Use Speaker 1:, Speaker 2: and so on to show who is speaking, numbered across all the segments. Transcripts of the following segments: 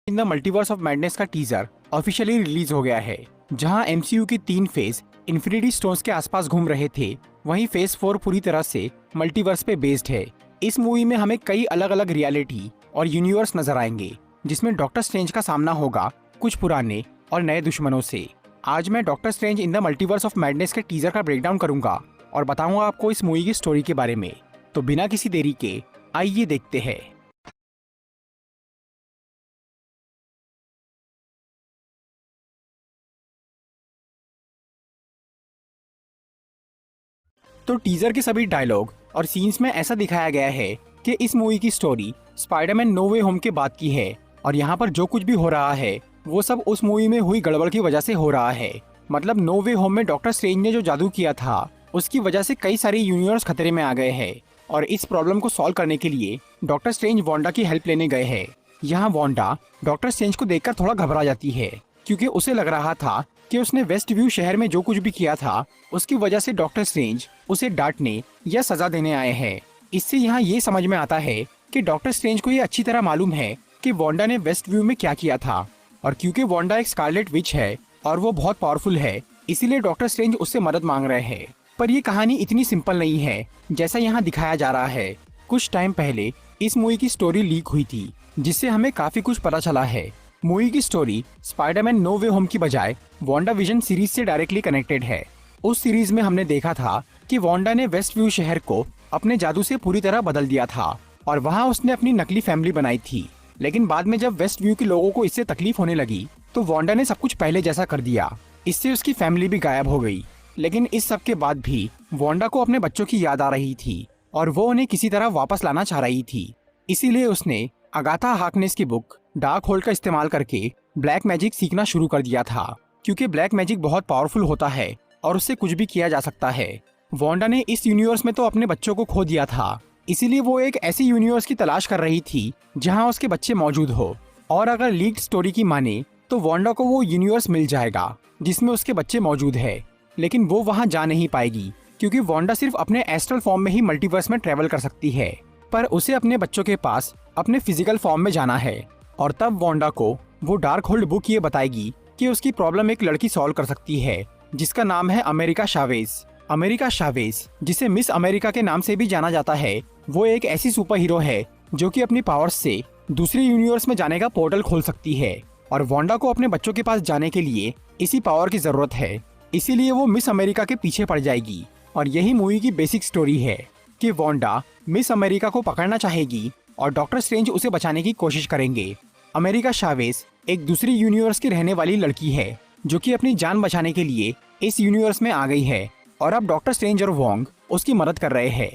Speaker 1: In the multiverse of madness का teaser officially release हो गया है, जहां एमसीयू की 3 फेज इन्फिनिटी स्टोन्स के आसपास घूम रहे थे, वहीं फेज 4 पूरी तरह से मल्टीवर्स पे बेस्ड है। इस मूवी में हमें कई अलग अलग रियलिटी और यूनिवर्स नजर आएंगे, जिसमें डॉक्टर स्ट्रेंज का सामना होगा कुछ पुराने और नए दुश्मनों से। आज मैं doctor strange in the multiverse of madness के टीजर का ब्रेकडाउन करूंगा और बताऊंगा आपको इस मूवी की स्टोरी के बारे में। तो बिना किसी देरी के आइए देखते हैं। तो टीजर के सभी डायलॉग और सीन्स में ऐसा दिखाया गया है कि इस मूवी की स्टोरी स्पाइडरमैन नो वे होम के बाद की है, और यहाँ पर जो कुछ भी हो रहा है वो सब उस मूवी में हुई गड़बड़ की वजह से हो रहा है। मतलब नो वे होम में डॉक्टर स्ट्रेंज ने जो जादू किया था उसकी वजह से कई सारे यूनिवर्स खतरे में आ गए हैं, और इस प्रॉब्लम को सॉल्व करने के लिए डॉक्टर स्ट्रेंज वांडा की हेल्प लेने गए हैं। यहाँ वांडा डॉक्टर स्ट्रेंज को देखकर थोड़ा घबरा जाती है, क्योंकि उसे लग रहा था कि उसने वेस्ट व्यू शहर में जो कुछ भी किया था उसकी वजह से डॉक्टर स्ट्रेंज उसे डांटने या सजा देने आए हैं। इससे यहाँ ये समझ में आता है कि डॉक्टर स्ट्रेंज को ये अच्छी तरह मालूम है कि वांडा ने वेस्ट व्यू में क्या किया था, और क्योंकि वांडा एक स्कारलेट विच है और वो बहुत पावरफुल है, इसीलिए डॉक्टर स्ट्रेंज उससे मदद मांग रहे हैं। पर ये कहानी इतनी सिंपल नहीं है जैसा यहाँ दिखाया जा रहा है। कुछ टाइम पहले इस मूवी की स्टोरी लीक हुई थी, जिससे हमें काफी कुछ पता चला है। मूवी की स्टोरी स्पाइडरमैन नो वे होम की बजाय वांडा विजन सीरीज से डायरेक्टली कनेक्टेड है। उस सीरीज में हमने देखा था कि वांडा ने वेस्ट व्यू शहर को अपने जादू से पूरी तरह बदल दिया था, और वहां उसने अपनी नकली फैमिली बनाई थी। लेकिन बाद में जब वेस्ट व्यू के लोगों को इससे तकलीफ होने लगी तो वांडा ने सब कुछ पहले जैसा कर दिया। इससे उसकी फैमिली भी गायब हो गई। लेकिन इस सब के बाद भी वांडा को अपने बच्चों की याद आ रही थी, और वो उन्हें किसी तरह वापस लाना चाह रही थी। इसीलिए उसने अगाथा हार्कनेस की बुक डार्क होल्ड का इस्तेमाल करके ब्लैक मैजिक सीखना शुरू कर दिया था, क्योंकि ब्लैक मैजिक बहुत पावरफुल होता है और उससे कुछ भी किया जा सकता है। वांडा ने इस यूनिवर्स में तो अपने बच्चों को खो दिया था, इसीलिए वो एक ऐसी यूनिवर्स की तलाश कर रही थी जहां उसके बच्चे मौजूद हो। और अगर लीक्ड स्टोरी की माने तो वांडा को वो यूनिवर्स मिल जाएगा जिसमें उसके बच्चे मौजूद है, लेकिन वो वहां जा नहीं पाएगी, क्योंकि वांडा सिर्फ अपने एस्ट्रल फॉर्म में ही मल्टीवर्स में ट्रेवल कर सकती है। पर उसे अपने बच्चों के पास अपने फिजिकल फॉर्म में जाना है, और तब वांडा को वो डार्क होल्ड बुक ये बताएगी कि उसकी प्रॉब्लम एक लड़की सॉल्व कर सकती है, जिसका नाम है अमेरिका शावेज। अमेरिका शावेज, जिसे मिस अमेरिका के नाम से भी जाना जाता है, वो एक ऐसी सुपर हीरो है जो कि अपनी पावर्स से दूसरे यूनिवर्स में जाने का पोर्टल खोल सकती है, और वांडा को अपने बच्चों के पास जाने के लिए इसी पावर की जरूरत है। इसीलिए वो मिस अमेरिका के पीछे पड़ जाएगी, और यही मूवी की बेसिक स्टोरी है कि वांडा मिस अमेरिका को पकड़ना चाहेगी और डॉक्टर स्ट्रेंज उसे बचाने की कोशिश करेंगे। अमेरिका शावेज एक दूसरी यूनिवर्स की रहने वाली लड़की है जो कि अपनी जान बचाने के लिए इस यूनिवर्स में आ गई है, और अब डॉक्टर स्ट्रेंज और वोंग उसकी मदद कर रहे हैं।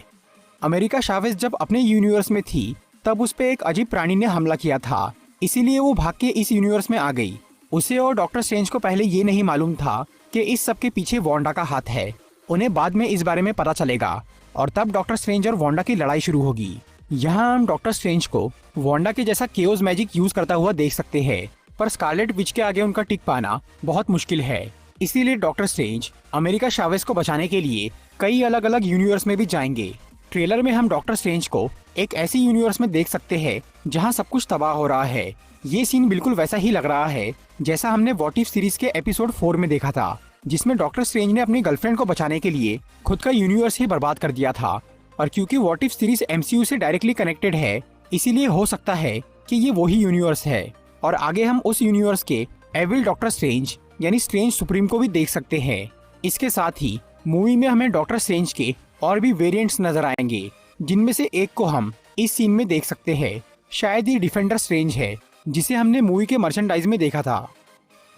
Speaker 1: अमेरिका शावेज जब अपने यूनिवर्स में थी तब उस पे एक अजीब प्राणी ने हमला किया था, इसीलिए वो भाग के इस यूनिवर्स में आ गई। उसे और डॉक्टर स्ट्रेंज को पहले ये नहीं मालूम था कि इस सब के पीछे वांडा का हाथ है। उन्हें बाद में इस बारे में पता चलेगा, और तब डॉक्टर स्ट्रेंज और वांडा की लड़ाई शुरू होगी। यहाँ हम डॉक्टर स्ट्रेंज को वांडा के जैसा केओस मैजिक यूज करता हुआ देख सकते हैं, पर स्कारलेट विच के आगे उनका टिक पाना बहुत मुश्किल है। इसीलिए डॉक्टर स्ट्रेंज अमेरिका शावेज को बचाने के लिए कई अलग अलग यूनिवर्स में भी जाएंगे। ट्रेलर में हम डॉक्टर स्ट्रेंज को एक ऐसी यूनिवर्स में देख सकते हैं जहाँ सब कुछ तबाह हो रहा है। ये सीन बिल्कुल वैसा ही लग रहा है जैसा हमने व्हाट इफ सीरीज के एपिसोड 4 में देखा था, जिसमें डॉक्टर स्ट्रेंज ने अपनी गर्लफ्रेंड को बचाने के लिए खुद का यूनिवर्स ही बर्बाद कर दिया था। और क्योंकि व्हाट इफ सीरीज एमसीयू से डायरेक्टली कनेक्टेड है, इसीलिए हो सकता है कि ये वही यूनिवर्स है, और आगे हम उस यूनिवर्स के एविल डॉक्टर स्ट्रेंज यानी स्ट्रेंज सुप्रीम को भी देख सकते हैं। इसके साथ ही मूवी में हमें डॉक्टर स्ट्रेंज के और भी वेरिएंट्स नजर आएंगे, जिनमें से एक को हम इस सीन में देख सकते हैं। शायद ये डिफेंडर स्ट्रेंज है, जिसे हमने मूवी के मर्चेंडाइज में देखा था।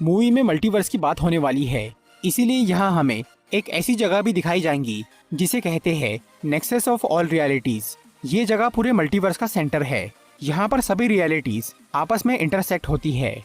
Speaker 1: मूवी में मल्टीवर्स की बात होने वाली है, इसीलिए यहाँ हमें एक ऐसी जगह भी दिखाई जाएंगी जिसे कहते हैं नेक्सस ऑफ ऑल रियलिटीज। ये जगह पूरे मल्टीवर्स का सेंटर है। यहाँ पर सभी रियलिटीज आपस में इंटरसेक्ट होती है।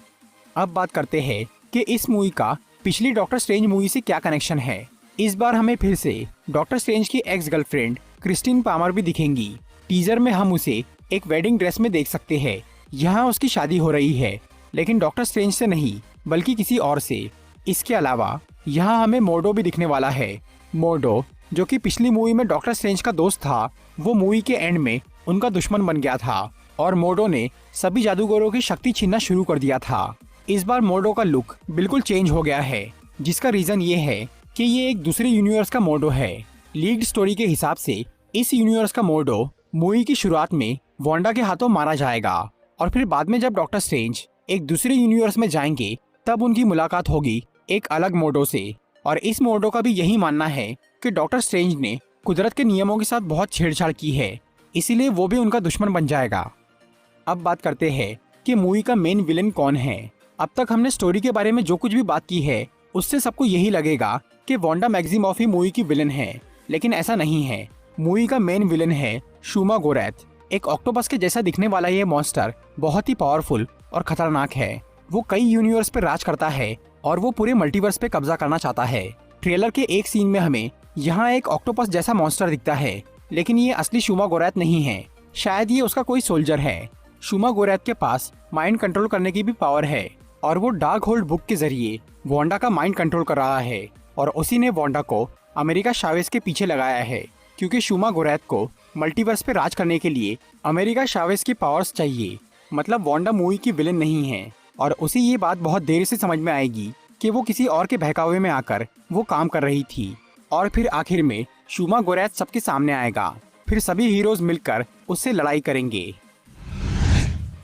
Speaker 1: अब बात करते हैं कि इस मूवी का पिछली डॉक्टर स्ट्रेंज मूवी से क्या कनेक्शन है। इस बार हमें फिर से डॉक्टर स्ट्रेंज की एक्स गर्लफ्रेंड क्रिस्टीन पामर भी दिखेंगी। टीजर में हम उसे एक वेडिंग ड्रेस में देख सकते हैं। यहाँ उसकी शादी हो रही है, लेकिन डॉक्टर स्ट्रेंज से नहीं बल्कि किसी और से। इसके अलावा यहाँ हमें मोर्डो भी दिखने वाला है। मोर्डो जो कि पिछली मूवी में डॉक्टर स्ट्रेंज का दोस्त था, वो मूवी के एंड में उनका दुश्मन बन गया था, और मोर्डो ने सभी जादूगरों की शक्ति छीनना शुरू कर दिया था। इस बार मोर्डो का लुक बिल्कुल चेंज हो गया है, जिसका रीजन ये है कि ये एक दूसरे यूनिवर्स का मोर्डो है। लीड स्टोरी के हिसाब से इस यूनिवर्स का मोर्डो मूवी की शुरुआत में वांडा के हाथों मारा जाएगा और फिर बाद में जब डॉक्टर स्ट्रेंज एक दूसरे यूनिवर्स में जाएंगे तब उनकी मुलाकात होगी एक अलग मोर्डो से। और इस मोर्डो का भी यही मानना है कि डॉक्टर स्ट्रेंज ने कुदरत के नियमों के साथ बहुत छेड़छाड़ की है, इसीलिए वो भी उनका दुश्मन बन जाएगा। अब बात करते हैं कि मूवी का मेन विलेन कौन है। अब तक हमने स्टोरी के बारे में जो कुछ भी बात की है उससे सबको यही लगेगा कि वांडा मैक्सिमॉफ ही मूवी की विलेन है, लेकिन ऐसा नहीं है। मूवी का मेन विलेन है शूमा गोरैथ। एक ऑक्टोपस के जैसा दिखने वाला ये मॉन्स्टर बहुत ही पावरफुल और खतरनाक है। वो कई यूनिवर्स पे राज करता है और वो पूरे मल्टीवर्स पे कब्जा करना चाहता है। ट्रेलर के एक सीन में हमें यहाँ एक ऑक्टोपस जैसा मॉन्स्टर दिखता है, लेकिन ये असली शूमा गोरैथ नहीं है। शायद ये उसका कोई सोल्जर है। शूमा गोरैथ के पास माइंड कंट्रोल करने की भी पावर है और वो डार्क होल्ड बुक के जरिए वांडा का माइंड कंट्रोल कर रहा है। और उसी ने वांडा को अमेरिका चावेज़ के पीछे लगाया है, क्योंकि शूमा गोरैथ को मल्टीवर्स पे राज करने के लिए अमेरिका चावेज़ की पावर्स चाहिए। मतलब वांडा मूवी की विलेन नहीं है और उसे ये बात बहुत देर से समझ में आएगी कि वो किसी और के बहकावे में आकर वो काम कर रही थी। और फिर आखिर में शूमा गोरैथ सबके सामने आएगा, फिर सभी हीरोज मिलकर उससे लड़ाई करेंगे।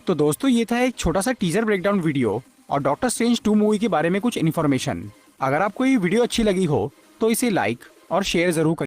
Speaker 1: तो दोस्तों ये था एक छोटा सा टीजर ब्रेकडाउन वीडियो और डॉक्टर स्ट्रेंज 2 मूवी के बारे में कुछ इन्फॉर्मेशन। अगर आपको ये वीडियो अच्छी लगी हो तो इसे लाइक और शेयर जरूर करें।